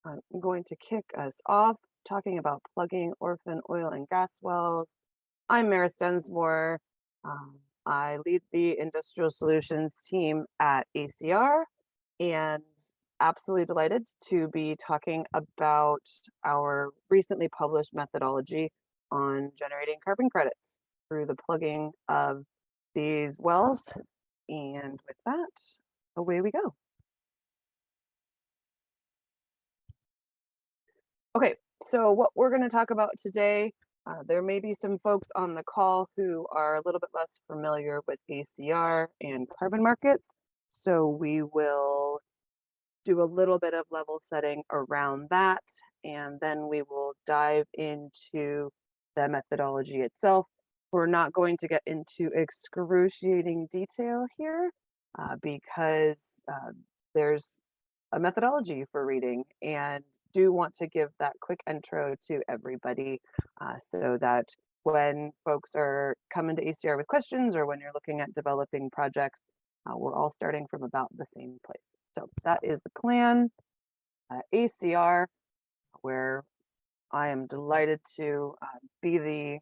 I'm going to kick us off talking about plugging orphan oil and gas wells. I'm Maris Densmore. I lead the industrial solutions team at ACR and absolutely delighted to be talking about our recently published methodology on generating carbon credits through the plugging of these wells. And with that, away we go. Okay, so what we're going to talk about today, there may be some folks on the call who are a little bit less familiar with ACR and carbon markets. So we will do a little bit of level setting around that, and then we will dive into the methodology itself. We're not going to get into excruciating detail here because there's a methodology for reading, and do want to give that quick intro to everybody so that when folks are coming to ACR with questions or when you're looking at developing projects, we're all starting from about the same place. So that is the plan. ACR, where I am delighted to be the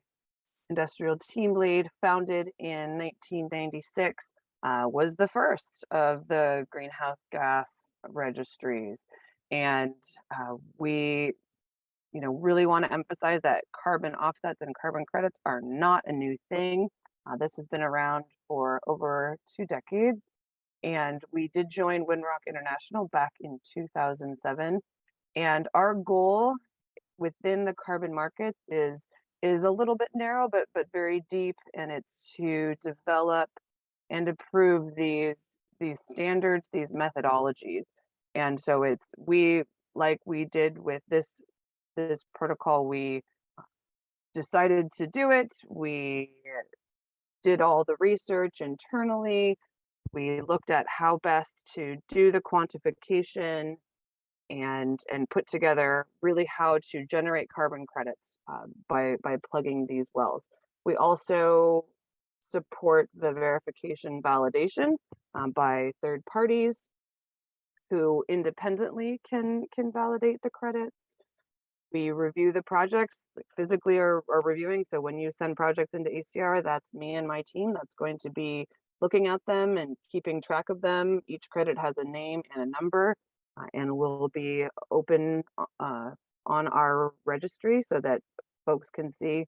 industrial team lead, founded in 1996, was the first of the greenhouse gas registries. And we really want to emphasize that carbon offsets and carbon credits are not a new thing. This has been around for over 2 decades. And we did join Windrock International back in 2007. And our goal within the carbon markets is a little bit narrow, but very deep, and it's to develop and approve these standards, these methodologies. And so it's like we did with this protocol, we decided to do it. We did all the research internally. We looked at how best to do the quantification and put together really how to generate carbon credits by plugging these wells. We also support the verification validation by third parties who independently can validate the credits. We review the projects, like physically are reviewing. So when you send projects into ACR, that's me and my team that's going to be looking at them and keeping track of them. Each credit has a name and a number, and will be open on our registry so that folks can see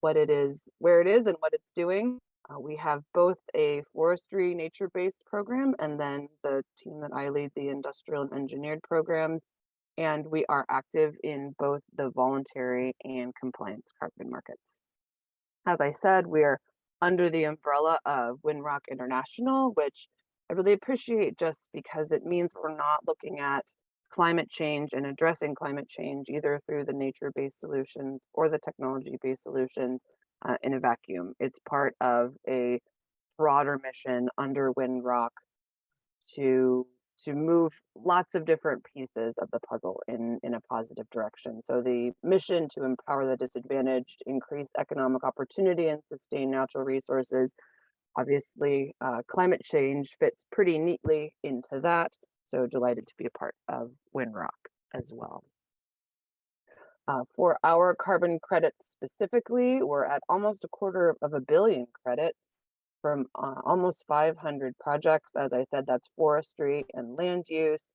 what it is, where it is, and what it's doing. We have both a forestry nature-based program and then the team that I lead, the industrial and engineered programs. And we are active in both the voluntary and compliance carbon markets. As I said, we are under the umbrella of Windrock International, which I really appreciate just because it means we're not looking at climate change and addressing climate change either through the nature-based solutions or the technology-based solutions in a vacuum. It's part of a broader mission under Windrock to move lots of different pieces of the puzzle in a positive direction. So the mission to empower the disadvantaged, increase economic opportunity, and sustain natural resources. Obviously, climate change fits pretty neatly into that. So delighted to be a part of Windrock as well. For our carbon credits specifically, we're at almost 250 million credits from almost 500 projects. As I said, that's forestry and land use.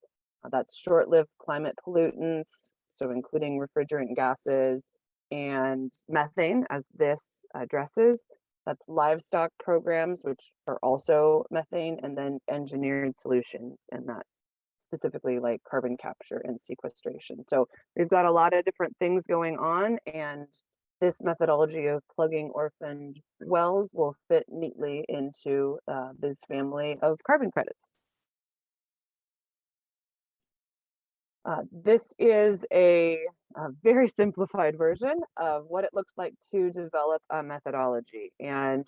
That's short-lived climate pollutants, so including refrigerant gases and methane, as this addresses. That's livestock programs, which are also methane, and then engineered solutions, and that specifically like carbon capture and sequestration. So we've got a lot of different things going on, and this methodology of plugging orphaned wells will fit neatly into this family of carbon credits. This is a very simplified version of what it looks like to develop a methodology. And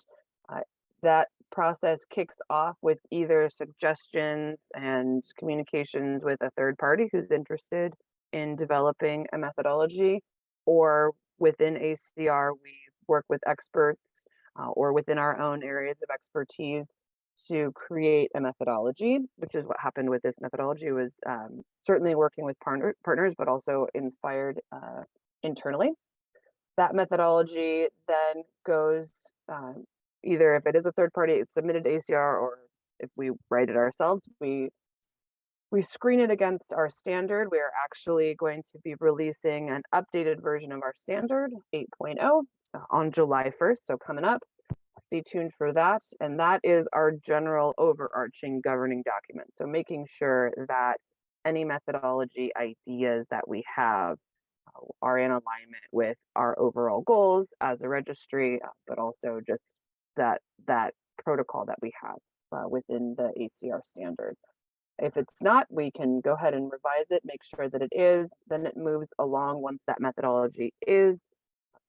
that process kicks off with either suggestions and communications with a third party who's interested in developing a methodology, or within ACR, we work with experts or within our own areas of expertise to create a methodology, which is what happened with this methodology. Was certainly working with partners, but also inspired internally. That methodology then goes either if it is a third party, it's submitted to ACR, or if we write it ourselves, we screen it against our standard. We are actually going to be releasing an updated version of our standard 8.0 on July 1st, so coming up. Stay tuned for that. And that is our general overarching governing document. So making sure that any methodology ideas that we have are in alignment with our overall goals as a registry, but also just that protocol that we have within the ACR standard. If it's not, we can go ahead and revise it, make sure that it is, then it moves along. Once that methodology is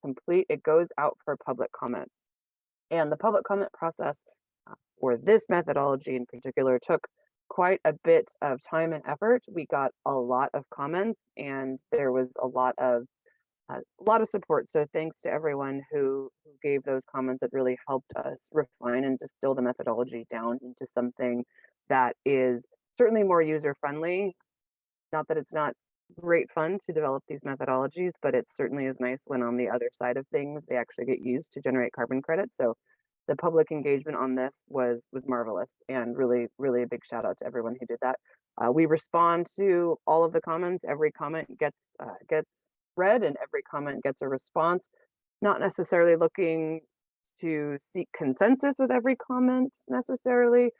complete, it goes out for public comment. And the public comment process for this methodology in particular took quite a bit of time and effort. We got a lot of comments, and there was a lot of support. So thanks to everyone who gave those comments. It really helped us refine and distill the methodology down into something that is certainly more user friendly. Not that it's not great fun to develop these methodologies, but it certainly is nice when on the other side of things they actually get used to generate carbon credits. So the public engagement on this was marvelous, and really a big shout out to everyone who did that. We respond to all of the comments. Every comment gets read, and every comment gets a response. Not necessarily looking to seek consensus with every comment necessarily,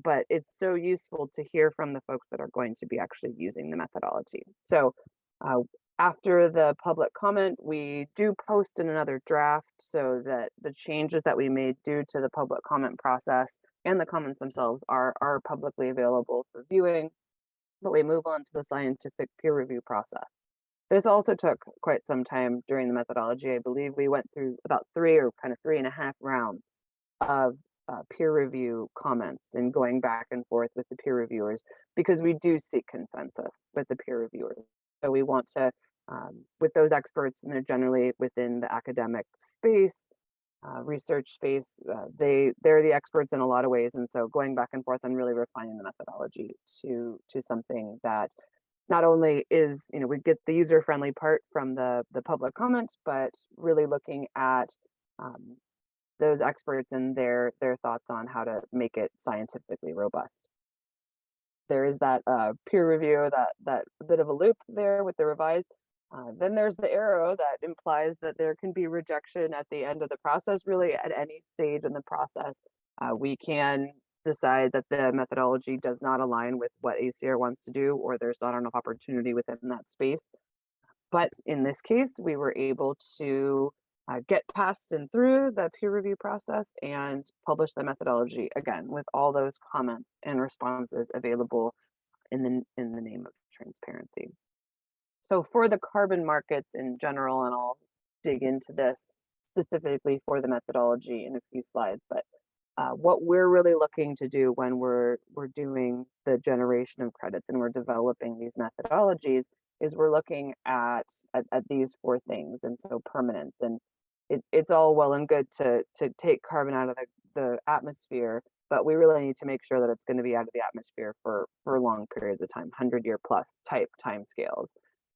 but it's so useful to hear from the folks that are going to be actually using the methodology. So after the public comment, we do post in another draft so that the changes that we made due to the public comment process and the comments themselves are publicly available for viewing, but we move on to the scientific peer review process. This also took quite some time during the methodology. I believe we went through about 3.5 rounds of peer review comments and going back and forth with the peer reviewers, because we do seek consensus with the peer reviewers. So we want to, with those experts, and they're generally within the academic space, research space, they're the experts in a lot of ways. And so going back and forth and really refining the methodology to something that not only is, we get the user-friendly part from the public comments, but really looking at those experts and their thoughts on how to make it scientifically robust. There is that peer review, that bit of a loop there with the revise. Then there's the arrow that implies that there can be rejection at the end of the process. Really, at any stage in the process, we can decide that the methodology does not align with what ACR wants to do, or there's not enough opportunity within that space. But in this case, we were able to get past and through the peer review process and publish the methodology again with all those comments and responses available in the name of transparency. So for the carbon markets in general, and I'll dig into this specifically for the methodology in a few slides, but what we're really looking to do when we're doing the generation of credits and we're developing these methodologies is we're looking at these four things. And so permanence, and it's all well and good to take carbon out of the atmosphere, but we really need to make sure that it's going to be out of the atmosphere for long periods of time, 100-year plus type time scales.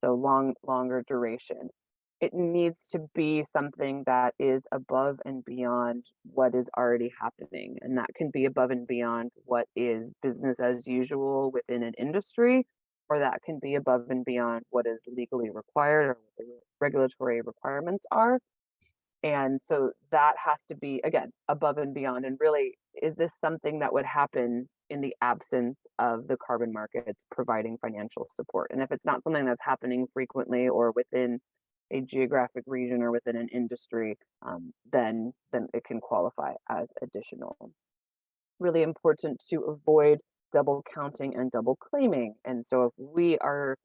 So longer duration. It needs to be something that is above and beyond what is already happening. And that can be above and beyond what is business as usual within an industry, or that can be above and beyond what is legally required or what the regulatory requirements are. And so that has to be, again, above and beyond. And really, is this something that would happen in the absence of the carbon markets providing financial support? And if it's not something that's happening frequently or within a geographic region or within an industry, then it can qualify as additional. Really important to avoid double counting and double claiming. And so if we are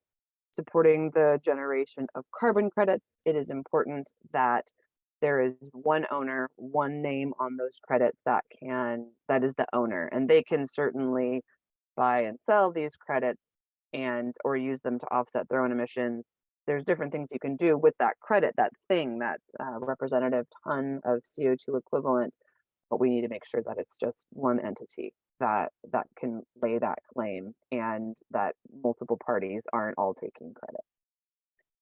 supporting the generation of carbon credits, it is important that there is one owner, one name on those credits that is the owner, and they can certainly buy and sell these credits or use them to offset their own emissions. There's different things you can do with that credit, that thing, that representative ton of CO2 equivalent. but we need to make sure that it's just one entity that can lay that claim and that multiple parties aren't all taking credit.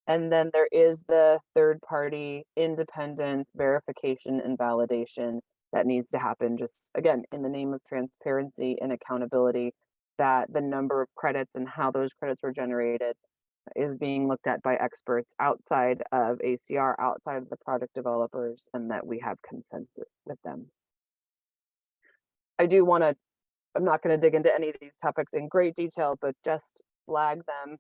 And then there is the third party independent verification and validation that needs to happen, just again, in the name of transparency and accountability, that the number of credits and how those credits were generated is being looked at by experts outside of ACR, outside of the project developers, and that we have consensus with them. I do want to I'm not going to dig into any of these topics in great detail, but just flag them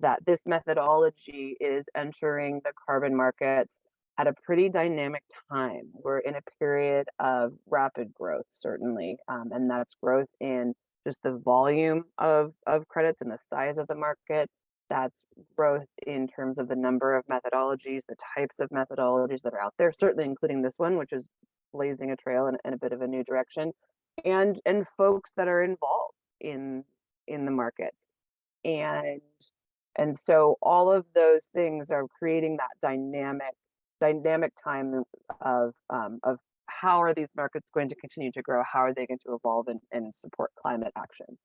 that this methodology is entering the carbon markets at a pretty dynamic time. We're in a period of rapid growth, certainly, and that's growth in just the volume of credits and the size of the market. That's growth in terms of the number of methodologies, the types of methodologies that are out there, certainly including this one, which is blazing a trail in a bit of a new direction, and folks that are involved in the market. And and so all of those things are creating that dynamic time of how are these markets going to continue to grow? How are they going to evolve and support climate action?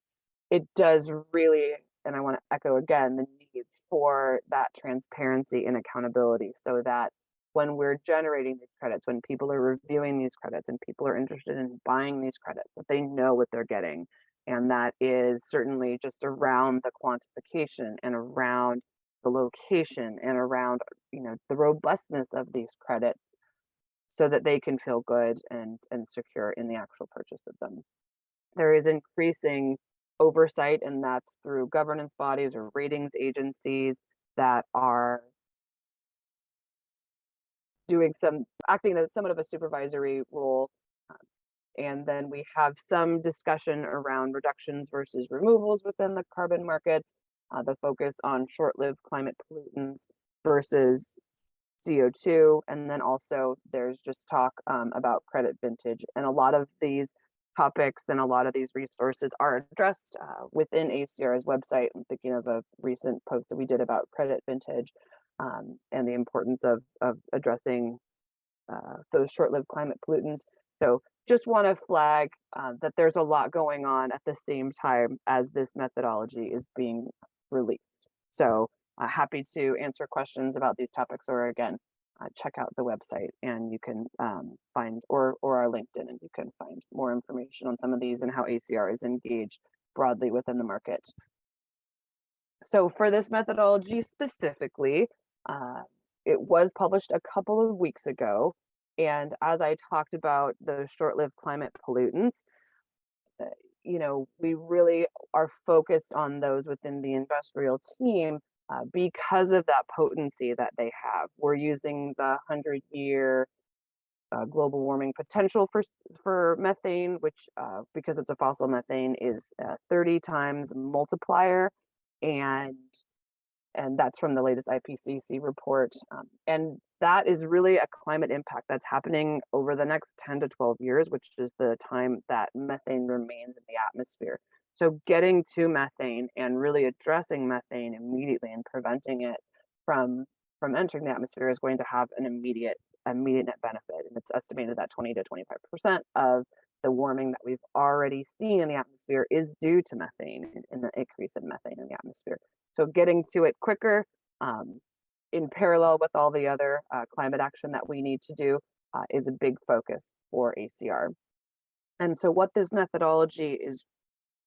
It does really, and I want to echo again, the need for that transparency and accountability so that when we're generating these credits, when people are reviewing these credits and people are interested in buying these credits, that they know what they're getting. And that is certainly just around the quantification and around the location and around, the robustness of these credits so that they can feel good and secure in the actual purchase of them. There is increasing oversight, and that's through governance bodies or ratings agencies that are acting as somewhat of a supervisory role. And then we have some discussion around reductions versus removals within the carbon markets, the focus on short-lived climate pollutants versus CO2. And then also there's just talk about credit vintage. And a lot of these topics and a lot of these resources are addressed within ACR's website. I'm thinking of a recent post that we did about credit vintage and the importance of addressing those short-lived climate pollutants. So just want to flag that there's a lot going on at the same time as this methodology is being released. So happy to answer questions about these topics, or again, check out the website and you can find, or our LinkedIn, and you can find more information on some of these and how ACR is engaged broadly within the market. So for this methodology specifically, it was published a couple of weeks ago. And as I talked about the short-lived climate pollutants, we really are focused on those within the industrial team because of that potency that they have. We're using the 100-year global warming potential for methane, which because it's a fossil methane is 30 times multiplier, and that's from the latest IPCC report. And that is really a climate impact that's happening over the next 10 to 12 years, which is the time that methane remains in the atmosphere. So getting to methane and really addressing methane immediately and preventing it from entering the atmosphere is going to have an immediate net benefit. And it's estimated that 20 to 25% of the warming that we've already seen in the atmosphere is due to methane and the increase in methane in the atmosphere. So getting to it quicker in parallel with all the other climate action that we need to do is a big focus for ACR. And so what this methodology is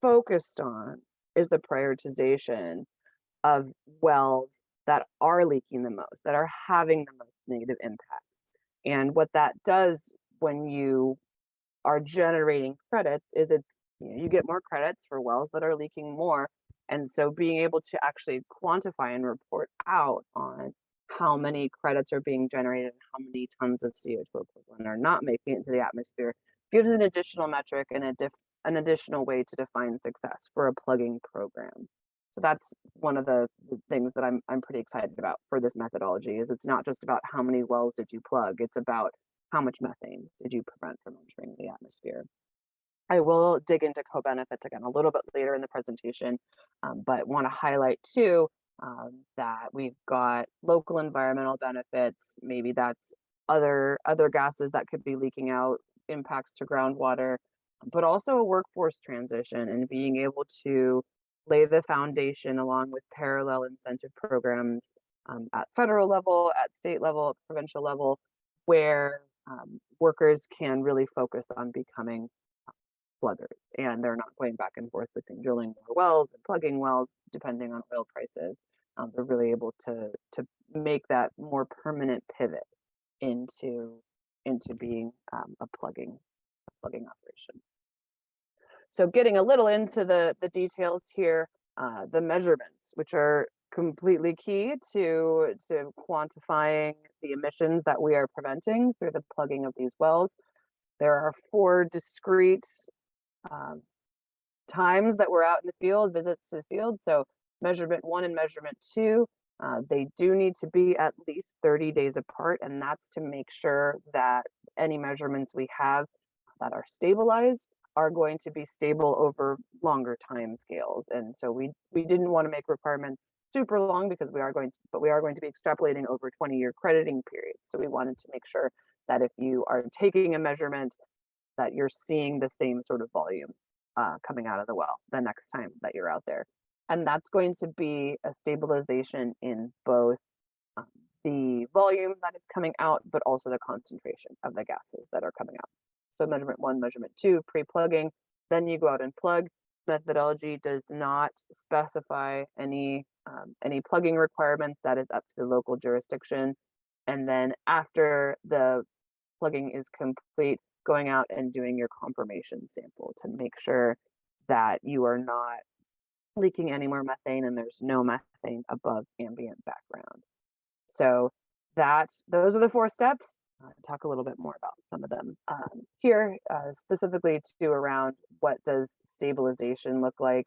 focused on is the prioritization of wells that are leaking the most, that are having the most negative impact. And what that does when you are generating credits is you get more credits for wells that are leaking more. And so being able to actually quantify and report out on how many credits are being generated and how many tons of CO2 equivalent are not making it into the atmosphere gives an additional metric and an additional way to define success for a plugging program. So that's one of the things that I'm pretty excited about for this methodology. Is it's not just about how many wells did you plug, it's about how much methane did you prevent from entering the atmosphere. I will dig into co-benefits again a little bit later in the presentation, but want to highlight too that we've got local environmental benefits. Maybe that's other gases that could be leaking out impacts to groundwater, but also a workforce transition and being able to lay the foundation along with parallel incentive programs at federal level, at state level, at provincial level, where workers can really focus on becoming pluggers, and they're not going back and forth between drilling more wells and plugging wells depending on oil prices. They're really able to make that more permanent pivot into being a plugging operation. So getting a little into the details here, the measurements, which are completely key to quantifying the emissions that we are preventing through the plugging of these wells. There are 4 discrete um, times that we're out in the field, visits to the field. So measurement 1 and measurement 2, they do need to be at least 30 days apart, and that's to make sure that any measurements we have that are stabilized are going to be stable over longer time scales. And so we didn't want to make requirements super long because we are going to be extrapolating over 20-year crediting periods. So we wanted to make sure that if you are taking a measurement, that you're seeing the same sort of volume coming out of the well the next time that you're out there. And that's going to be a stabilization in both the volume that is coming out, but also the concentration of the gases that are coming out. So measurement 1, measurement 2, pre-plugging, then you go out and plug. Methodology does not specify any plugging requirements. That is up to the local jurisdiction. And then after the plugging is complete, going out and doing your confirmation sample to make sure that you are not leaking any more methane and there's no methane above ambient background. So those are the 4 steps. Talk a little bit more about some of them here, specifically to around what does stabilization look like.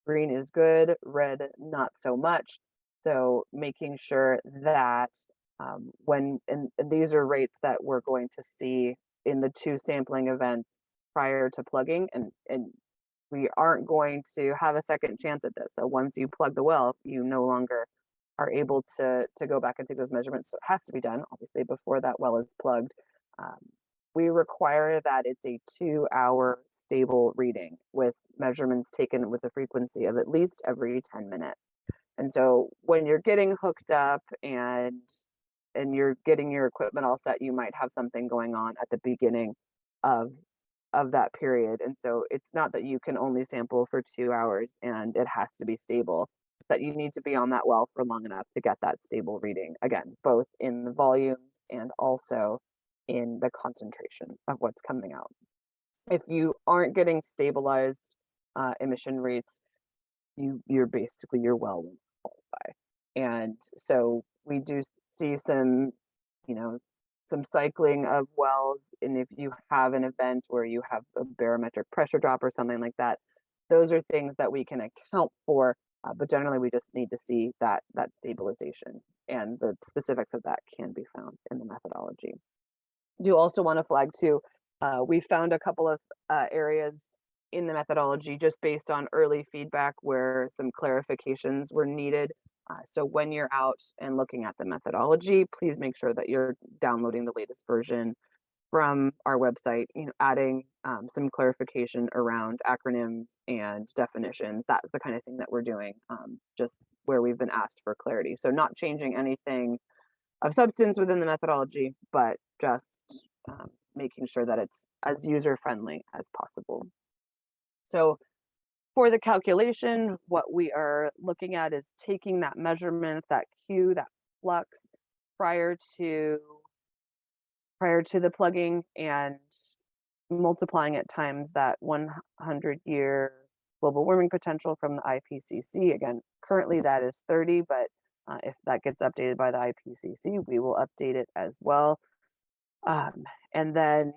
Green is good, red not so much. So making sure that and these are rates that we're going to see in the 2 sampling events prior to plugging, and we aren't going to have a second chance at this. So once you plug the well, you no longer are able to go back and take those measurements. So it has to be done, obviously, before that well is plugged. We require that it's a 2-hour stable reading with measurements taken with a frequency of at least every 10 minutes. And so when you're getting hooked up and you're getting your equipment all set, you might have something going on at the beginning of that period. And so it's not that you can only sample for 2 hours and it has to be stable, that you need to be on that well for long enough to get that stable reading, again, both in the volumes and also in the concentration of what's coming out. If you aren't getting stabilized emission rates, your well won't qualify. And so we do see some cycling of wells, and if you have an event where you have a barometric pressure drop or something like that, those are things that we can account for, but generally we just need to see that stabilization, and the specifics of that can be found in the methodology. Do also want to flag too, we found a couple of areas in the methodology just based on early feedback where some clarifications were needed. So when you're out and looking at the methodology, please make sure that you're downloading the latest version from our website, adding some clarification around acronyms and definitions. That's the kind of thing that we're doing, just where we've been asked for clarity. So not changing anything of substance within the methodology, but just making sure that it's as user-friendly as possible. So for the calculation, what we are looking at is taking that measurement, that Q, that flux prior to the plugging, and multiplying it times that 100-year global warming potential from the IPCC. Again, currently that is 30, but if that gets updated by the IPCC, we will update it as well. And then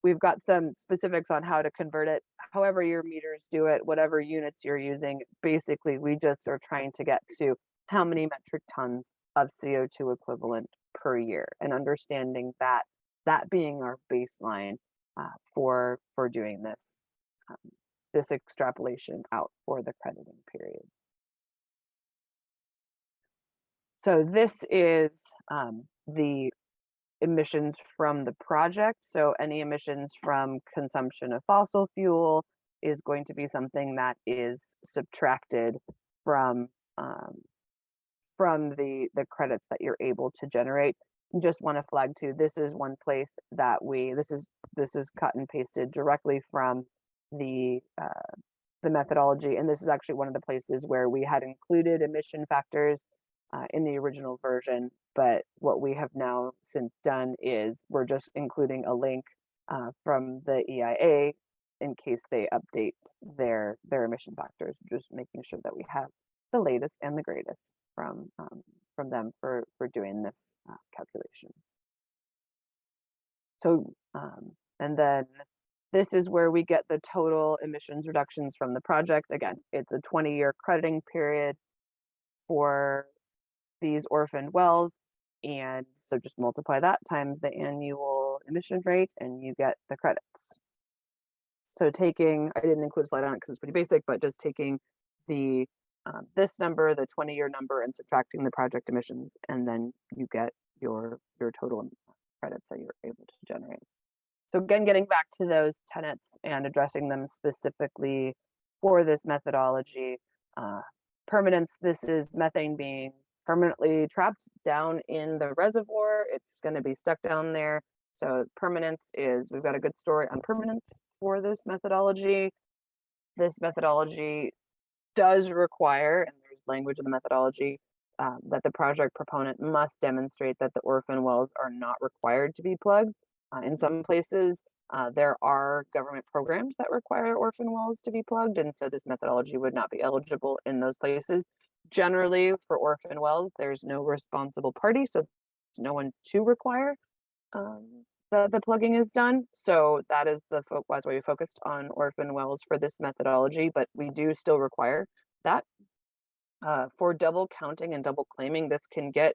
we've got some specifics on how to convert it. However your meters do it, whatever units you're using, basically we just are trying to get to how many metric tons of CO2 equivalent per year, and understanding that being our baseline for doing this extrapolation out for the crediting period. So this is the emissions from the project. So any emissions from consumption of fossil fuel is going to be something that is subtracted from um, the credits that you're able to generate. Just want to flag too, this is one place that this is cut and pasted directly from the methodology, and this is actually one of the places where we had included emission factors in the original version, but what we have now since done is we're just including a link from the EIA in case they update their emission factors, just making sure that we have the latest and the greatest from them for doing this calculation. So and then this is where we get the total emissions reductions from the project. Again, it's a 20-year crediting period for these orphaned wells. And so just multiply that times the annual emission rate and you get the credits. So I didn't include a slide on it because it's pretty basic, but just taking the this number, the 20-year number, and subtracting the project emissions, and then you get your total credits that you're able to generate. So again, getting back to those tenets and addressing them specifically for this methodology, permanence, this is methane being permanently trapped down in the reservoir. It's going to be stuck down there. So permanence is, we've got a good story on permanence for this methodology. This methodology does require, and there's language in the methodology, that the project proponent must demonstrate that the orphan wells are not required to be plugged. In some places, there are government programs that require orphan wells to be plugged, and so this methodology would not be eligible in those places. Generally, for orphan wells, there's no responsible party, so there's no one to require the plugging is done. So that is that's why we focused on orphan wells for this methodology, but we do still require that. For double counting and double claiming, this can get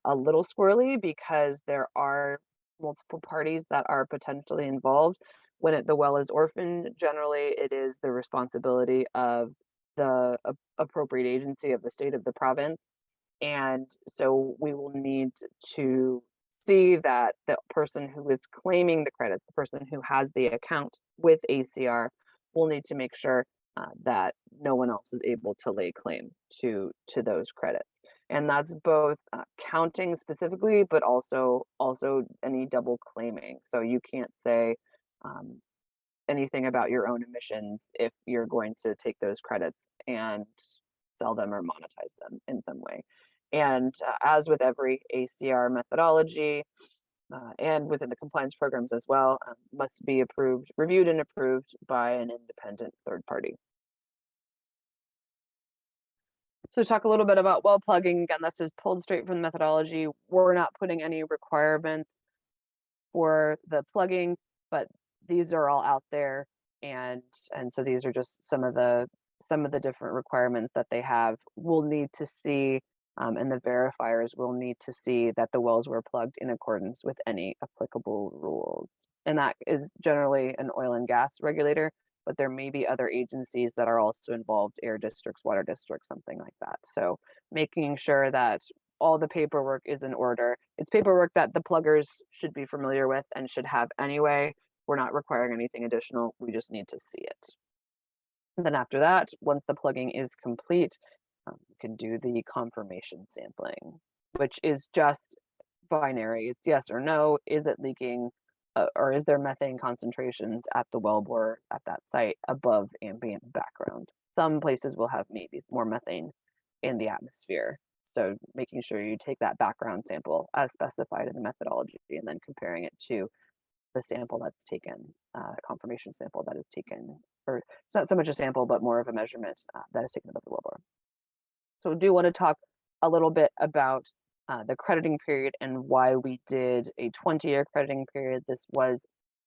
a little squirrely because there are multiple parties that are potentially involved. When the well is orphaned, generally it is the responsibility of the appropriate agency of the state of the province. And so we will need to see that the person who is claiming the credits, the person who has the account with ACR, will need to make sure that no one else is able to lay claim to those credits. And that's both counting specifically, but also any double claiming. So you can't say anything about your own emissions if you're going to take those credits and sell them or monetize them in some way. And as with every ACR methodology, and within the compliance programs as well, must be reviewed and approved by an independent third party. So talk a little bit about well plugging. Again, this is pulled straight from the methodology. We're not putting any requirements for the plugging, but these are all out there, and so these are just some of the different requirements that they have. We'll need to see, and the verifiers will need to see that the wells were plugged in accordance with any applicable rules, and that is generally an oil and gas regulator, but there may be other agencies that are also involved, air districts, water districts, something like that. So making sure that all the paperwork is in order. It's paperwork that the pluggers should be familiar with and should have anyway. We're not requiring anything additional. We just need to see it. And then after that, once the plugging is complete, you can do the confirmation sampling, which is just binary. It's yes or no. Is it leaking? Or is there methane concentrations at the wellbore at that site above ambient background? Some places will have maybe more methane in the atmosphere. So making sure you take that background sample as specified in the methodology and then comparing it to the sample that's taken, confirmation sample that is taken, or it's not so much a sample, but more of a measurement that is taken above the wellbore. So I do want to talk a little bit about the crediting period and why we did a 20-year crediting period. This was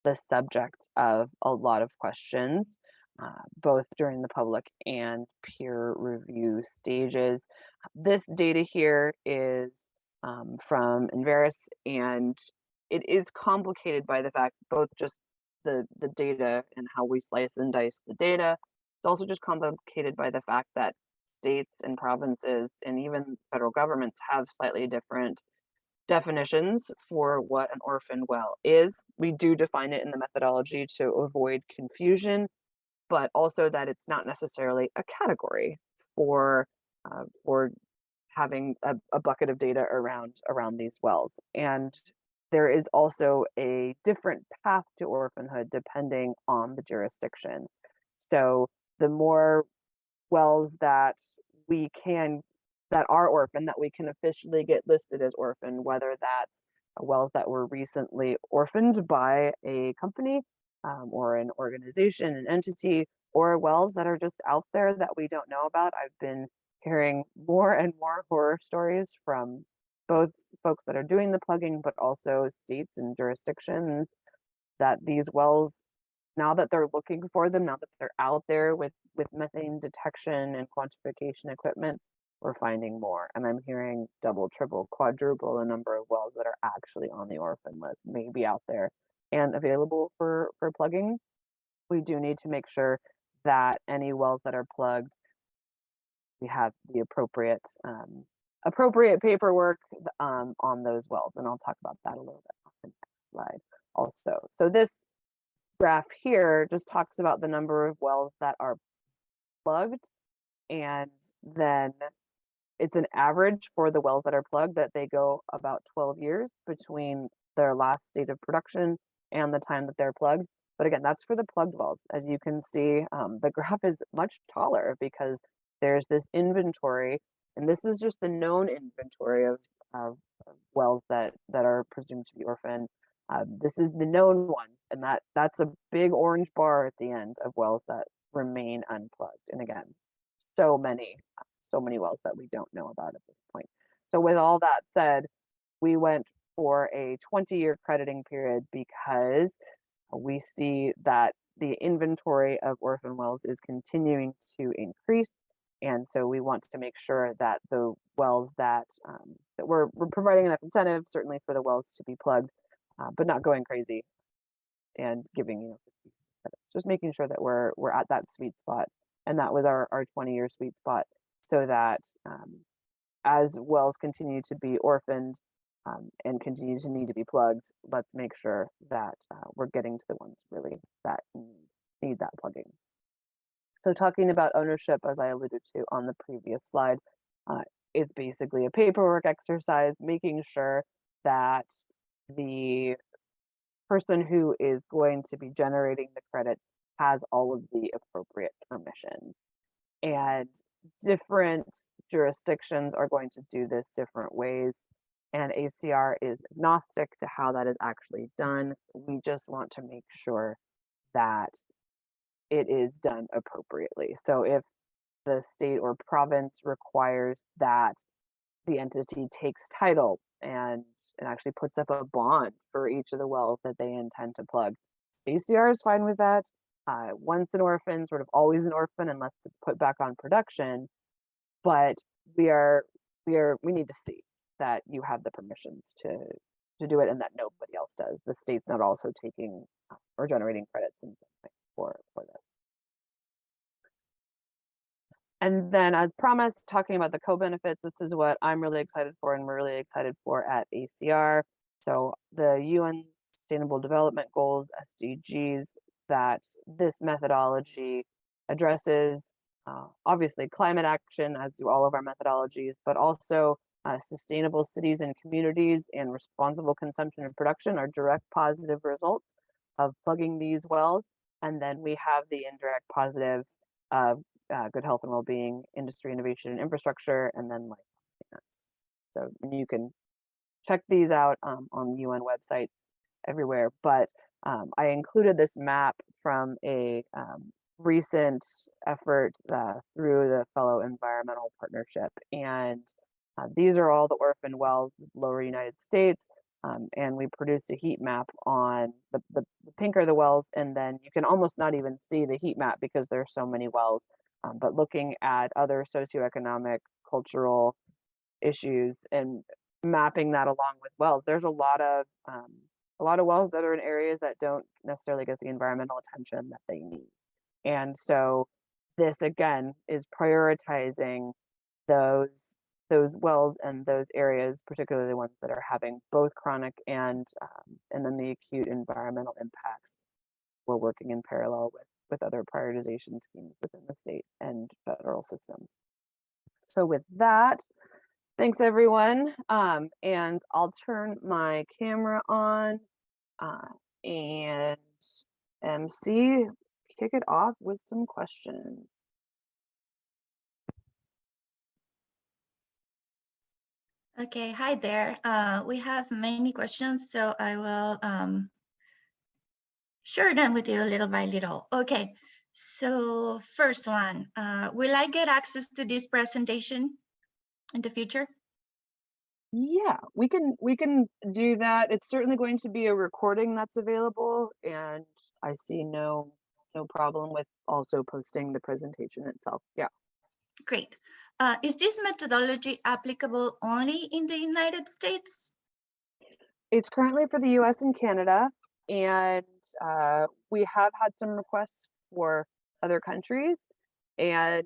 the subject of a lot of questions, both during the public and peer review stages. This data here is from Inveris, and it is complicated by the fact both just the data and how we slice and dice the data. It's also just complicated by the fact that states and provinces and even federal governments have slightly different definitions for what an orphan well is. We do define it in the methodology to avoid confusion, but also that it's not necessarily a category for having a bucket of data around these wells. And there is also a different path to orphanhood depending on the jurisdiction. So the more wells we can that are orphan that we can officially get listed as orphan, whether that's wells that were recently orphaned by a company or an organization, an entity, or wells that are just out there that we don't know about. I've been hearing more and more horror stories from both folks that are doing the plugging, but also states and jurisdictions that these wells, now that they're looking for them, now that they're out there with methane detection and quantification equipment, we're finding more. And I'm hearing double, triple, quadruple the number of wells that are actually on the orphan list, maybe out there and available for plugging. We do need to make sure that any wells that are plugged, we have the appropriate paperwork on those wells, and I'll talk about that a little bit on the next slide also. So this graph here just talks about the number of wells that are plugged, and then it's an average for the wells that are plugged that they go about 12 years between their last state of production and the time that they're plugged. But again, that's for the plugged wells. As you can see, the graph is much taller because there's this inventory, and this is just the known inventory of wells that are presumed to be orphaned. This is the known ones, and that's a big orange bar at the end of wells that remain unplugged. And again, so many wells that we don't know about at this point. So with all that said, we went for a 20-year crediting period because we see that the inventory of orphan wells is continuing to increase. And so we want to make sure that the wells that we're providing enough incentive, certainly for the wells to be plugged, but not going crazy and giving, 50 credits. Just making sure that we're at that sweet spot. And that was our 20-year sweet spot, so that as wells continue to be orphaned and continue to need to be plugged, let's make sure that we're getting to the ones really that need that plugging. So talking about ownership, as I alluded to on the previous slide, it's basically a paperwork exercise, making sure that the person who is going to be generating the credit has all of the appropriate permissions. And different jurisdictions are going to do this different ways, and ACR is agnostic to how that is actually done. We just want to make sure that it is done appropriately. So if the state or province requires that the entity takes title and actually puts up a bond for each of the wells that they intend to plug, ACR is fine with that. Once an orphan, sort of always an orphan unless it's put back on production. But we need to see that you have the permissions to do it and that nobody else does. The state's not also taking or generating credits in for this. And then, as promised, talking about the co-benefits, this is what I'm really excited for and we're really excited for at ACR. So the UN Sustainable Development Goals, SDGs, that this methodology addresses obviously climate action, as do all of our methodologies, but also sustainable cities and communities and responsible consumption and production are direct positive results of plugging these wells. And then we have the indirect positives of good health and well-being, industry, innovation, and infrastructure, and then life. So you can check these out on UN websites everywhere. But I included this map from a recent effort through the Fellow Environmental Partnership. And these are all the orphan wells in the lower United States. And we produced a heat map on the pinker the wells, and then you can almost not even see the heat map because there's so many wells. But looking at other socioeconomic, cultural issues and mapping that along with wells, there's a lot of wells that are in areas that don't necessarily get the environmental attention that they need. And so this again is prioritizing those those wells and those areas, particularly the ones that are having both chronic and then the acute environmental impacts. We're working in parallel with other prioritization schemes within the state and federal systems. So with that, thanks everyone. And I'll turn my camera on and MC, kick it off with some questions. Okay, hi there. We have many questions, so I will share them with you little by little. Okay, so first one, will I get access to this presentation in the future? Yeah, we can do that. It's certainly going to be a recording that's available, and I see no problem with also posting the presentation itself. Yeah. Great. Is this methodology applicable only in the United States? It's currently for the US and Canada, and we have had some requests for other countries, and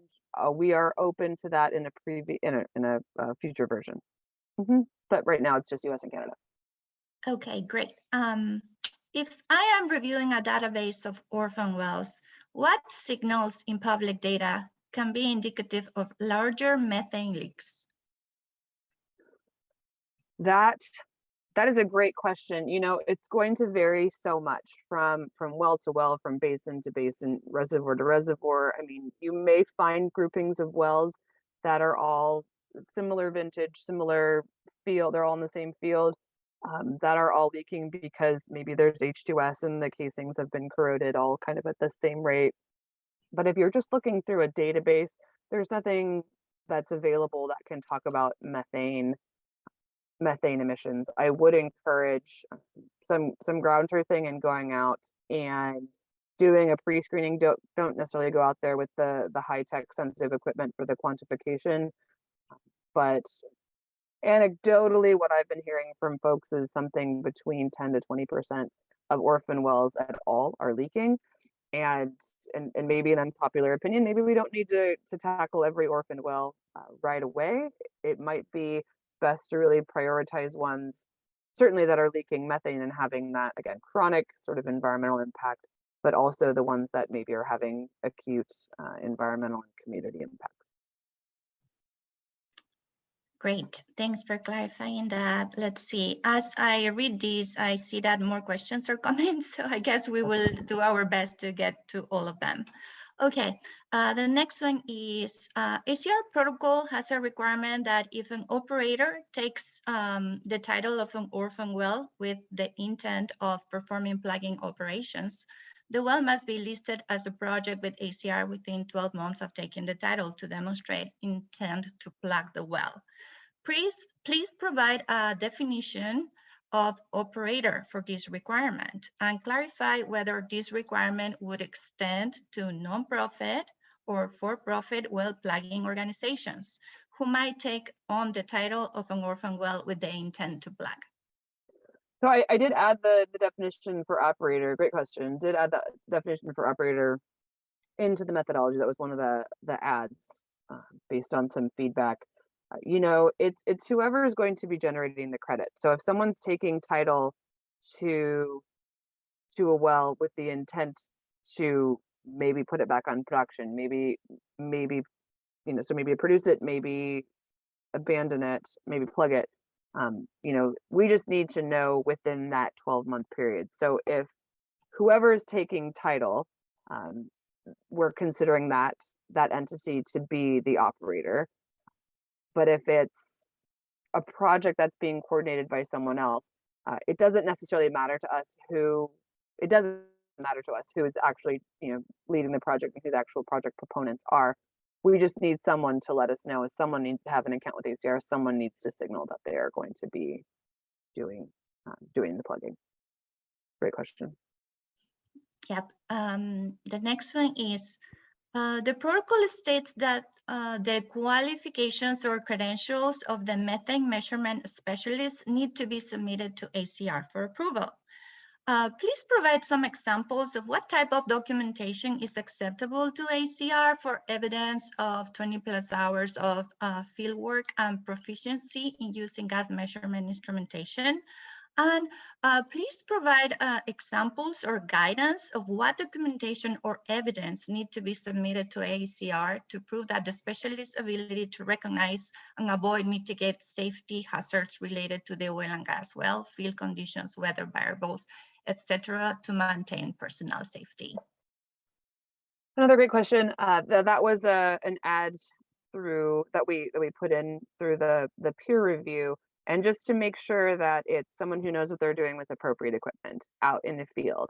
we are open to that in a future version. But right now it's just US and Canada. Okay, great. If I am reviewing a database of orphan wells, what signals in public data can be indicative of larger methane leaks? That is a great question. You know, it's going to vary so much from well to well, from basin to basin, reservoir to reservoir. I mean, you may find groupings of wells that are all similar vintage, similar field, they're all in the same field, that are all leaking because maybe there's H2S and the casings have been corroded all kind of at the same rate. But if you're just looking through a database, there's nothing that's available that can talk about methane emissions. I would encourage some ground truthing and going out and doing a pre-screening. Don't necessarily go out there with the high-tech sensitive equipment for the quantification, but anecdotally what I've been hearing from folks is something between 10 to 20% of orphan wells at all are leaking. And maybe an unpopular opinion, maybe we don't need to tackle every orphan well right away. It might be best to really prioritize ones certainly that are leaking methane and having that, again, chronic sort of environmental impact, but also the ones that maybe are having acute environmental and community impacts. Great, thanks for clarifying that. Let's see, as I read these, I see that more questions are coming, so I guess we will do our best to get to all of them. Okay, the next one is ACR protocol has a requirement that if an operator takes the title of an orphan well with the intent of performing plugging operations, the well must be listed as a project with ACR within 12 months of taking the title to demonstrate intent to plug the well. Please provide a definition of operator for this requirement and clarify whether this requirement would extend to nonprofit or for-profit well plugging organizations who might take on the title of an orphan well with the intent to plug. So I did add the definition for operator. Great question. Did add the definition for operator into the methodology. That was one of the ads based on some feedback. You know, it's whoever is going to be generating the credit. So if someone's taking title to a well with the intent to maybe put it back on production, maybe you know, so maybe produce it, maybe abandon it, maybe plug it. You know, we just need to know within that 12-month period. So if whoever is taking title, we're considering that entity to be the operator. But if it's a project that's being coordinated by someone else, it doesn't necessarily matter to us who is actually, you know, leading the project and who the actual project proponents are. We just need someone to let us know. If someone needs to have an account with ACR, someone needs to signal that they are going to be doing the plugging. Great question. Yep. The next one is, the protocol states that the qualifications or credentials of the methane measurement specialists need to be submitted to ACR for approval. Please provide some examples of what type of documentation is acceptable to ACR for evidence of 20+ hours of fieldwork and proficiency in using gas measurement instrumentation. And please provide examples or guidance of what documentation or evidence need to be submitted to ACR to prove that the specialist's ability to recognize and avoid mitigate safety hazards related to the oil and gas well, field conditions, weather variables, etc., to maintain personnel safety. Another great question. That was an ad through that we put in through the peer review, and just to make sure that it's someone who knows what they're doing with appropriate equipment out in the field.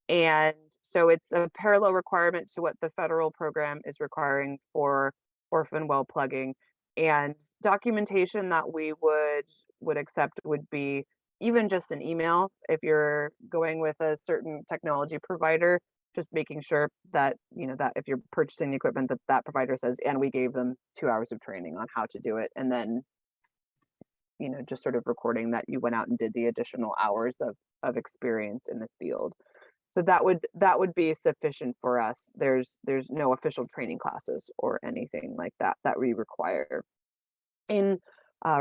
And so it's a parallel requirement to what the federal program is requiring for orphan well plugging. And documentation that we would accept would be even just an email if you're going with a certain technology provider, just making sure that, that if you're purchasing the equipment that that provider says, and we gave them 2 hours of training on how to do it, and then, just sort of recording that you went out and did the additional hours of experience in the field. So that would be sufficient for us. There's no official training classes or anything like that that we require. In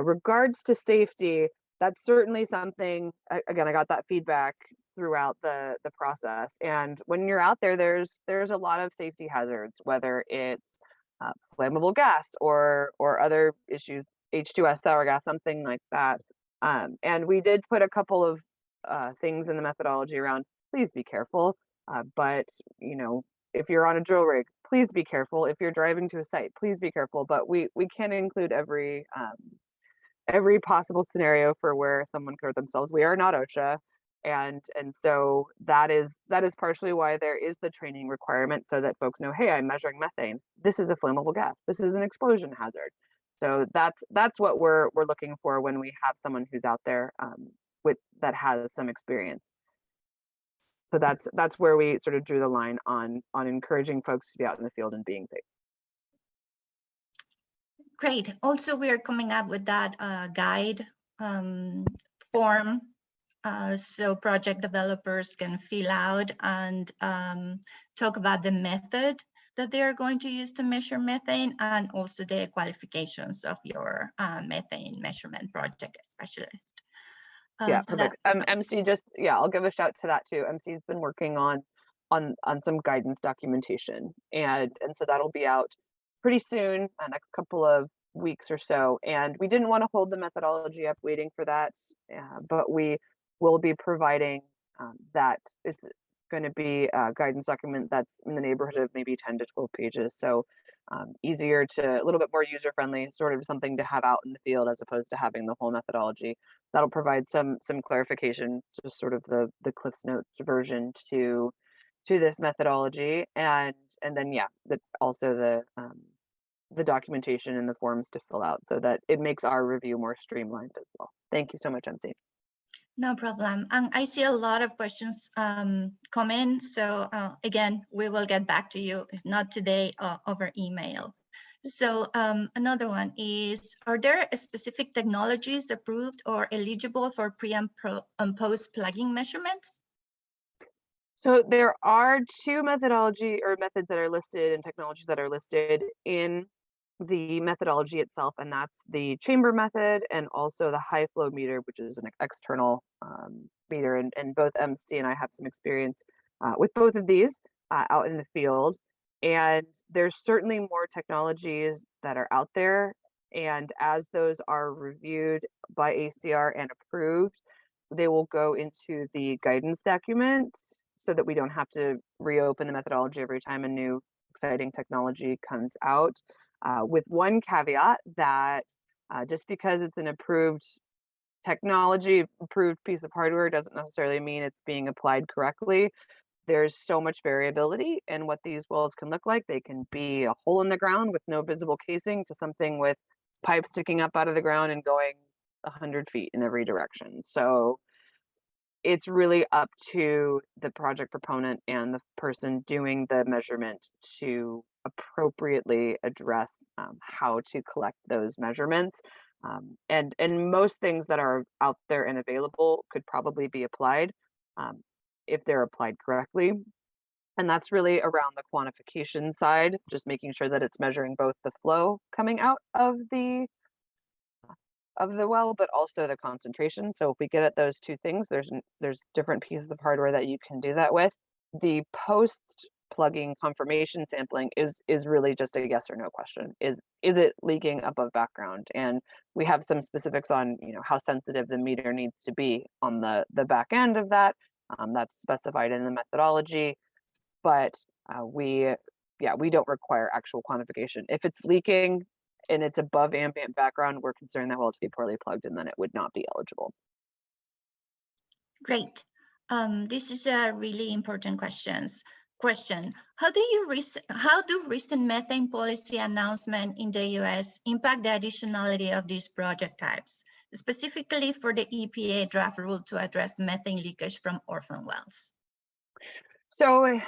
regards to safety, that's certainly something, again, I got that feedback throughout the process. And when you're out there, there's a lot of safety hazards, whether it's flammable gas or other issues, H2S, sour gas, something like that. And we did put a couple of things in the methodology around, please be careful. But if you're on a drill rig, please be careful. If you're driving to a site, please be careful. But we can't include every possible scenario for where someone could hurt themselves. We are not OSHA, and so that is partially why there is the training requirement, so that folks know, hey, I'm measuring methane. This is a flammable gas. This is an explosion hazard. So that's what we're looking for when we have someone who's out there that has some experience. So that's where we sort of drew the line on encouraging folks to be out in the field and being safe. Great. Also, we are coming up with that guide form, so project developers can fill out and talk about the method that they are going to use to measure methane, and also the qualifications of your methane measurement project specialist. Yeah, perfect. MC, I'll give a shout to that too. MC's been working on some guidance documentation, and so that'll be out pretty soon, next couple of weeks or so. And we didn't want to hold the methodology up waiting for that, but we will be providing that. It's going to be a guidance document that's in the neighborhood of maybe 10 to 12 pages. So easier to, a little bit more user friendly, sort of something to have out in the field as opposed to having the whole methodology. That'll provide some clarification, just sort of the Cliff's Notes version to this methodology, and then also the documentation and the forms to fill out, so that it makes our review more streamlined as well. Thank you so much, MC. No problem. And I see a lot of questions come in. So again, we will get back to you, if not today, over email. So another one is, are there specific technologies approved or eligible for pre and post plugging measurements? So there are two methodology or methods that are listed and technologies that are listed in the methodology itself, and that's the chamber method and also the high flow meter, which is an external meter. And both MC and I have some experience with both of these out in the field. And there's certainly more technologies that are out there. And as those are reviewed by ACR and approved, they will go into the guidance document, so that we don't have to reopen the methodology every time a new exciting technology comes out. With one caveat that just because it's an approved technology, approved piece of hardware, doesn't necessarily mean it's being applied correctly. There's so much variability in what these wells can look like. They can be a hole in the ground with no visible casing to something with pipes sticking up out of the ground and going 100 feet in every direction. So it's really up to the project proponent and the person doing the measurement to appropriately address how to collect those measurements. And most things that are out there and available could probably be applied. if they're applied correctly. And that's really around the quantification side, just making sure that it's measuring both the flow coming out of the well, but also the concentration. So if we get at those two things, there's different pieces of hardware that you can do that with. The post plugging confirmation sampling is really just a yes or no question. Is it leaking above background? And we have some specifics on how sensitive the meter needs to be on the back end of that. That's specified in the methodology, but we don't require actual quantification. If it's leaking and it's above ambient background, we're concerned that well to be poorly plugged, and then it would not be eligible. Great. This is a really important question. How do recent methane policy announcement in the US impact the additionality of these project types, specifically for the EPA draft rule to address methane leakage from orphan wells? So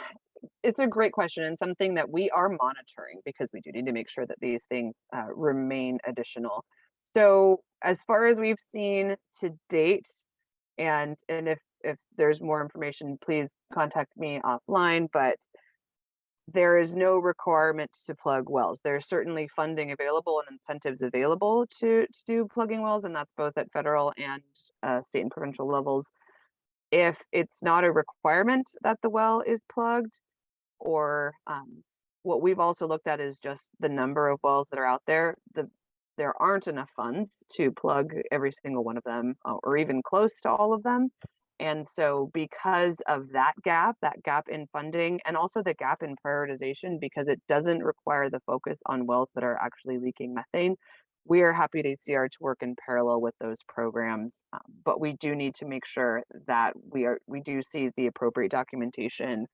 it's a great question and something that we are monitoring because we do need to make sure that these things remain additional. So as far as we've seen to date, and if there's more information, please contact me offline, but there is no requirement to plug wells. There's certainly funding available and incentives available to do plugging wells, and that's both at federal and state and provincial levels. If it's not a requirement that the well is plugged, or what we've also looked at is just the number of wells that are out there. There aren't enough funds to plug every single one of them, or even close to all of them. And so because of that gap in funding, and also the gap in prioritization, because it doesn't require the focus on wells that are actually leaking methane, we are happy at ACR to work in parallel with those programs. But we do need to make sure that we do see the appropriate documentation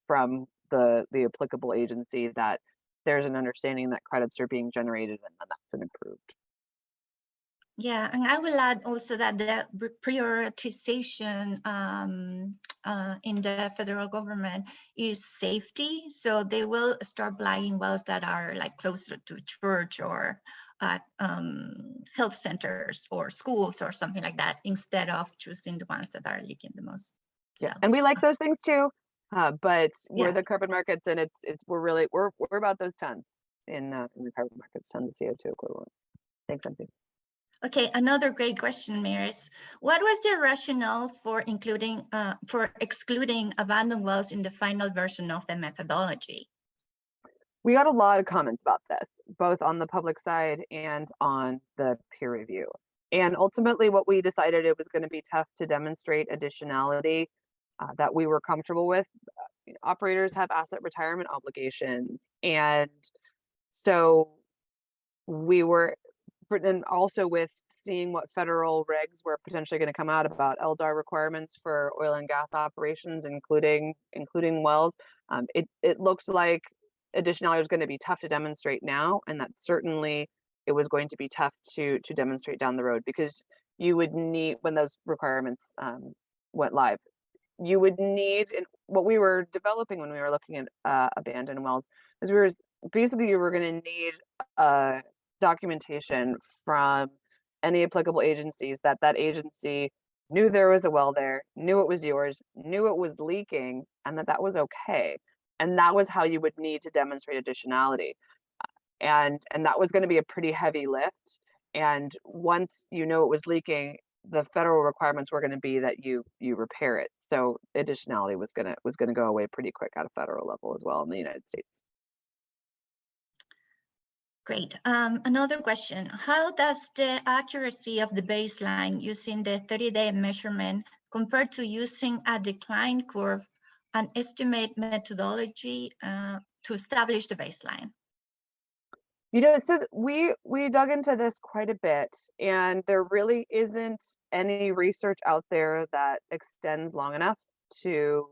from the applicable agency, that there's an understanding that credits are being generated and that that's an improved. Yeah, and I will add also that the prioritization in the federal government is safety. So they will start plugging wells that are like closer to church or at health centers or schools or something like that, instead of choosing the ones that are leaking the most. Yeah, and we like those things too, but we're Yeah. the carbon markets, and we're about those tons in the carbon markets, tons of CO2 equivalent. Thanks, Cynthia. Okay, another great question, Maris. What was the rationale for excluding abandoned wells in the final version of the methodology? We got a lot of comments about this, both on the public side and on the peer review. And ultimately, what we decided, it was going to be tough to demonstrate additionality that we were comfortable with. Operators have asset retirement obligations, and so we were, and also with seeing what federal regs were potentially going to come out about LDAR requirements for oil and gas operations, including wells, it looks like additionality was going to be tough to demonstrate now, and that certainly it was going to be tough to demonstrate down the road, because you would need, when those requirements went live, you would need, and what we were developing when we were looking at abandoned wells is you were going to need documentation from any applicable agencies that agency knew there was a well there, knew it was yours, knew it was leaking, and that was okay. And that was how you would need to demonstrate additionality. And that was going to be a pretty heavy lift. And once you know it was leaking, the federal requirements were going to be that you repair it. So additionality was going to go away pretty quick at a federal level as well in the United States. Great. Another question. How does the accuracy of the baseline using the 30-day measurement compare to using a decline curve and estimate methodology to establish the baseline? So we dug into this quite a bit, and there really isn't any research out there that extends long enough to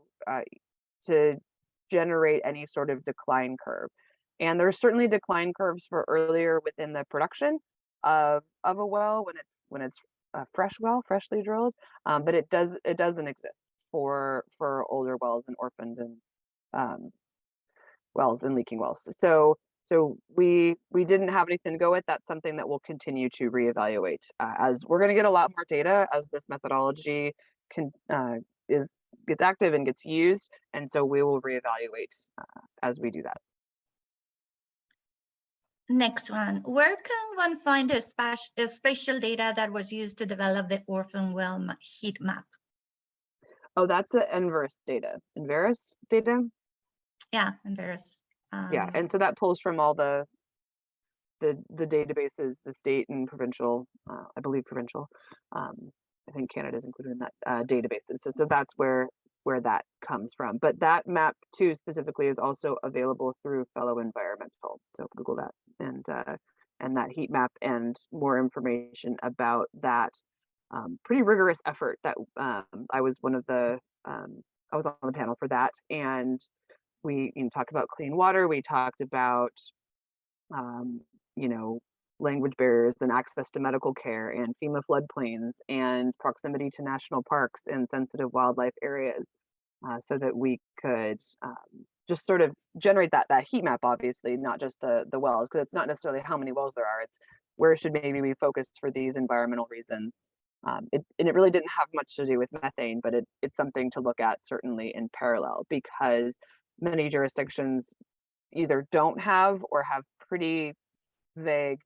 generate any sort of decline curve. And there's certainly decline curves for earlier within the production of a well when it's a fresh well, freshly drilled, but it doesn't exist for older wells and orphaned and wells and leaking wells. So we didn't have anything to go with. That's something that we'll continue to reevaluate as we're going to get a lot more data as this methodology is gets active and gets used, and so we will reevaluate as we do that. Next one, where can one find the spatial data that was used to develop the orphan well heat map? Oh, that's the Enverus data. Enverus data? Yeah, Enverus. Yeah, and so that pulls from all the databases, the state and provincial, I believe provincial. I think Canada is included in that databases. So that's where that comes from. But that map too specifically is also available through Fellow Environmental. So Google that and that heat map and more information about that pretty rigorous effort that I was one of the I was on the panel for that, and we talked about clean water. We talked about um, language barriers and access to medical care and FEMA floodplains and proximity to national parks and sensitive wildlife areas, so that we could just sort of generate that heat map, obviously, not just the wells, because it's not necessarily how many wells there are, it's where should maybe we focus for these environmental reasons. And it really didn't have much to do with methane, but it's something to look at certainly in parallel, because many jurisdictions either don't have or have pretty vague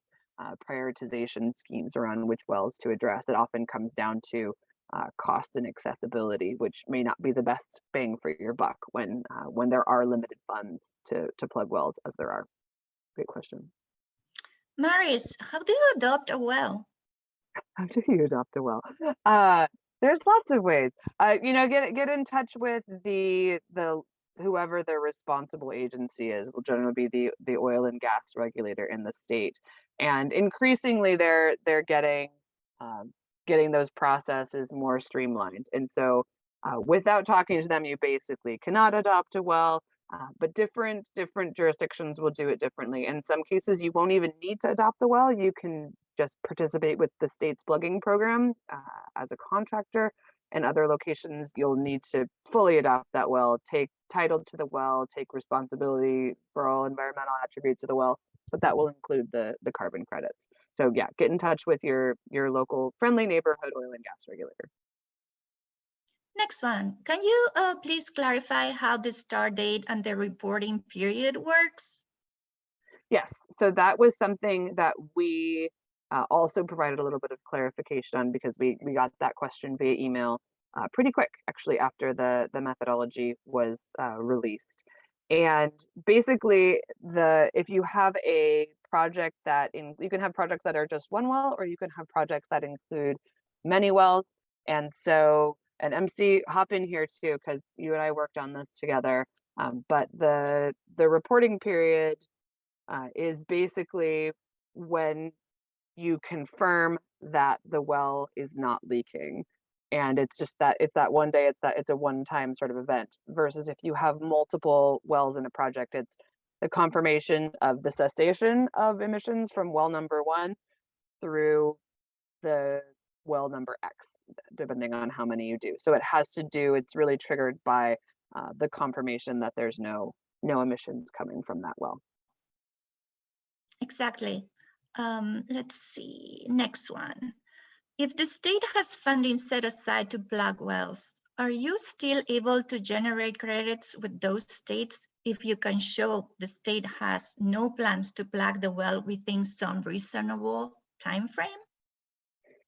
prioritization schemes around which wells to address. It often comes down to cost and accessibility, which may not be the best bang for your buck when there are limited funds to plug wells, as there are. Great question. Maris, how do you adopt a well? How do you adopt a well? There's lots of ways. Get in touch with the whoever their responsible agency is. Will generally be the oil and gas regulator in the state, and increasingly they're getting those processes more streamlined. And so, without talking to them, you basically cannot adopt a well. But different jurisdictions will do it differently. In some cases, you won't even need to adopt the well. You can just participate with the state's plugging program as a contractor. In other locations, you'll need to fully adopt that well, take title to the well, take responsibility for all environmental attributes of the well, but that will include the carbon credits. So yeah, get in touch with your local friendly neighborhood oil and gas regulator. Next one, can you please clarify how the start date and the reporting period works? Yes, so that was something that we also provided a little bit of clarification on, because we got that question via email pretty quick, actually, after the methodology was released. And basically, if you have a project you can have projects that are just one well, or you can have projects that include many wells. And so, and MC, hop in here too, because you and I worked on this together. But the reporting period is basically when you confirm that the well is not leaking. And it's that one day, it's a one-time sort of event, versus if you have multiple wells in a project, it's the confirmation of the cessation of emissions from well number 1 through the well number X, depending on how many you do. So it's really triggered by the confirmation that there's no emissions coming from that well. Exactly. Let's see, next one. If the state has funding set aside to plug wells, are you still able to generate credits with those states if you can show the state has no plans to plug the well within some reasonable time frame?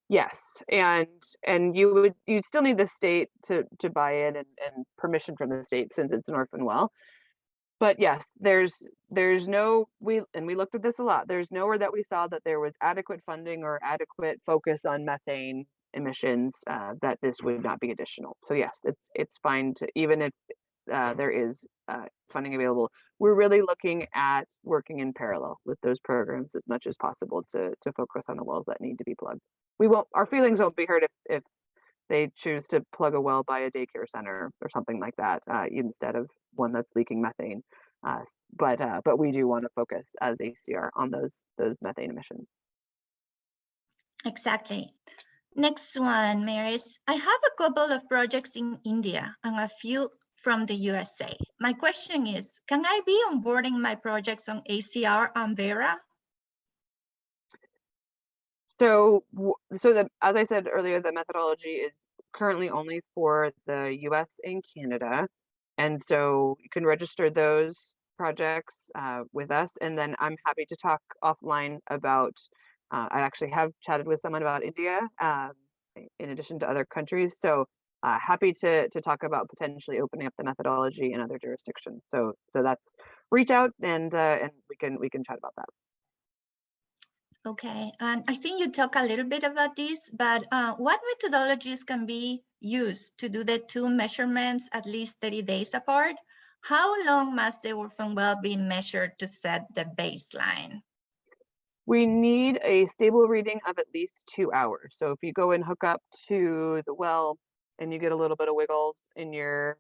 Yes, and you'd still need the state to buy in and permission from the state, since it's an orphan well. But yes, there's no, we looked at this a lot. There's nowhere that we saw that there was adequate funding or adequate focus on methane emissions that this would not be additional. So yes, it's fine to, even if there is funding available. We're really looking at working in parallel with those programs as much as possible to focus on the wells that need to be plugged. Our feelings won't be hurt if they choose to plug a well by a daycare center or something like that, instead of one that's leaking methane. But we do want to focus as ACR on those methane emissions. Exactly. Next one, Maris. I have a couple of projects in India and a few from the USA. My question is, can I be onboarding my projects on ACR and Vera? So as I said earlier, the methodology is currently only for the US and Canada. And so you can register those projects with us. And then I'm happy to talk offline about, I actually have chatted with someone about India in addition to other countries. So happy to talk about potentially opening up the methodology in other jurisdictions. So that's reach out and we can chat about that. Okay, and I think you talk a little bit about this, but what methodologies can be used to do the two measurements at least 30 days apart? How long must the orphan well be measured to set the baseline? We need a stable reading of at least 2 hours. So if you go and hook up to the well and you get a little bit of wiggles in your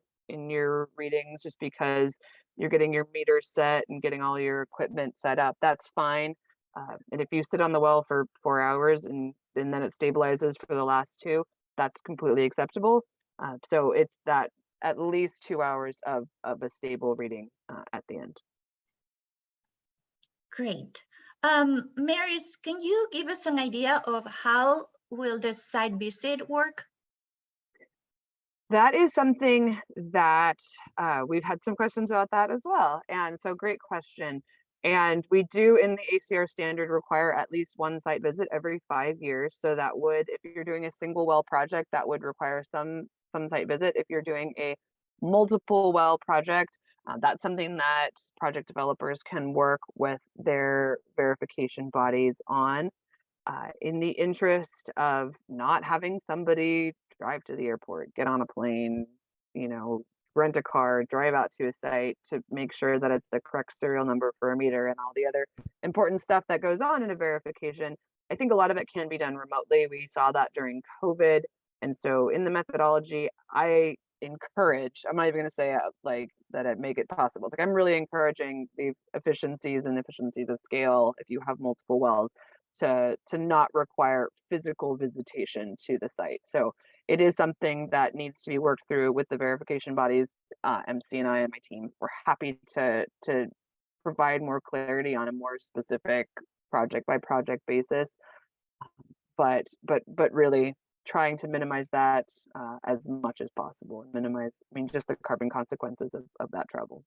readings just because you're getting your meter set and getting all your equipment set up, that's fine. And if you sit on the well for 4 hours and then it stabilizes for the last 2, that's completely acceptable. So it's that at least 2 hours of a stable reading at the end. Great. Maris, can you give us an idea of how will the site visit work? That is something that we've had some questions about that as well. And so great question. And we do in the ACR standard require at least one site visit every 5 years. So that would, if you're doing a single well project, that would require some site visit. If you're doing a multiple well project, that's something that project developers can work with their verification bodies on. In the interest of not having somebody drive to the airport, get on a plane, you know, rent a car, drive out to a site to make sure that it's the correct serial number for a meter and all the other important stuff that goes on in a verification. I think a lot of it can be done remotely. We saw that during COVID. And so in the methodology, I encourage, I'm not even going to say like that it make it possible. Like I'm really encouraging the efficiencies of scale if you have multiple wells to not require physical visitation to the site. So it is something that needs to be worked through with the verification bodies. MC and I and my team, we're happy to provide more clarity on a more specific project by project basis. But really trying to minimize that as much as possible and minimize, I mean, just the carbon consequences of that travel.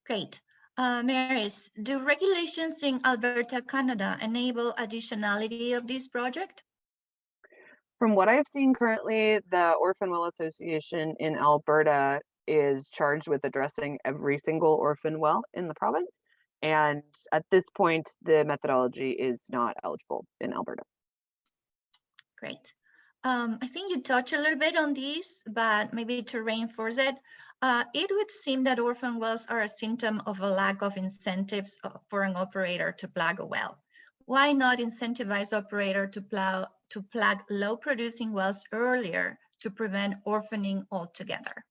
Great. Maris, do regulations in Alberta, Canada enable additionality of this project? From what I've seen currently, the Orphan Well Association in Alberta is charged with addressing every single orphan well in the province. And at this point, the methodology is not eligible in Alberta. Great. I think you touched a little bit on this, but maybe to reinforce it, it would seem that orphan wells are a symptom of a lack of incentives for an operator to plug a well. Why not incentivize operator to plug low producing wells earlier to prevent orphaning altogether?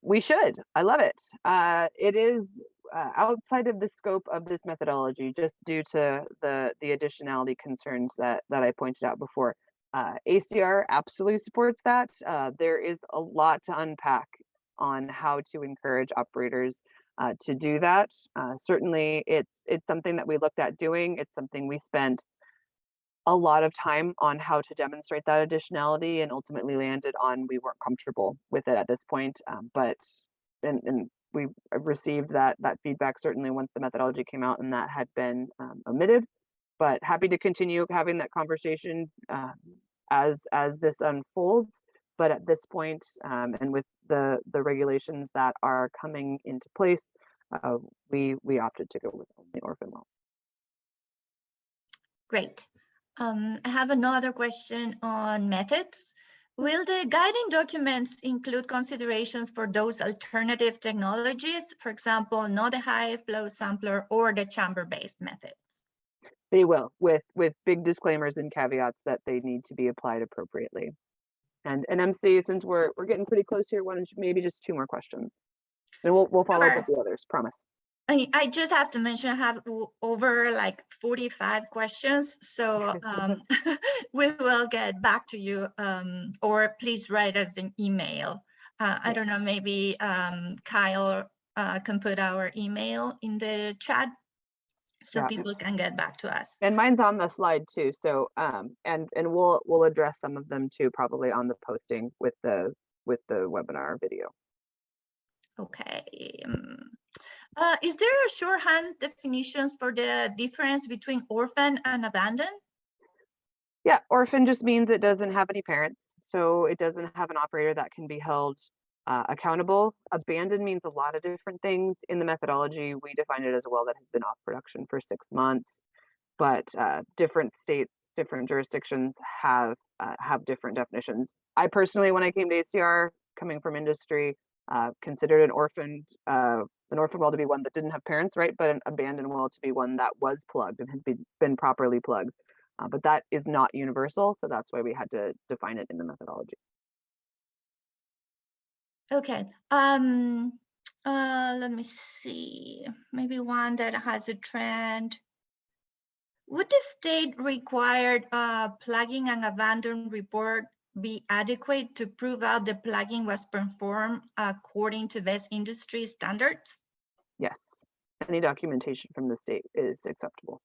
We should. I love it. It is outside of the scope of this methodology, just due to the additionality concerns that I pointed out before. ACR absolutely supports that. There is a lot to unpack on how to encourage operators to do that. Certainly, it's something that we looked at doing. It's something we spent a lot of time on how to demonstrate that additionality and ultimately landed on we weren't comfortable with it at this point. But we received that feedback certainly once the methodology came out and that had been omitted. But happy to continue having that conversation as this unfolds. But at this point, and with the regulations that are coming into place, we opted to go with only orphan well. Great. I have another question on methods. Will the guiding documents include considerations for those alternative technologies, for example, not a high flow sampler or the chamber-based methods? They will, with big disclaimers and caveats that they need to be applied appropriately. And MC, since we're getting pretty close here, why don't you maybe just 2 more questions, and we'll follow up with the others. Promise. I just have to mention I have over like 45 questions, so we will get back to you, or please write us an email. I don't know, maybe Kyle can put our email in the chat. so Yeah. people can get back to us. And mine's on the slide too. So and we'll address some of them too, probably on the posting with the webinar video. Okay. Is there a shorthand definitions for the difference between orphan and abandoned? Yeah, orphan just means it doesn't have any parents, so it doesn't have an operator that can be held accountable. Abandoned means a lot of different things. In the methodology, we define it as a well that has been off production for 6 months, but different states, different jurisdictions have different definitions. I personally, when I came to ACR, coming from industry, considered an orphan well to be one that didn't have parents, right? But an abandoned well to be one that was plugged and had been properly plugged. But that is not universal, so that's why we had to define it in the methodology. Okay. Let me see. Maybe one that has a trend. Would the state required plugging and abandon report be adequate to prove out the plugging was performed according to best industry standards? Yes, any documentation from the state is acceptable.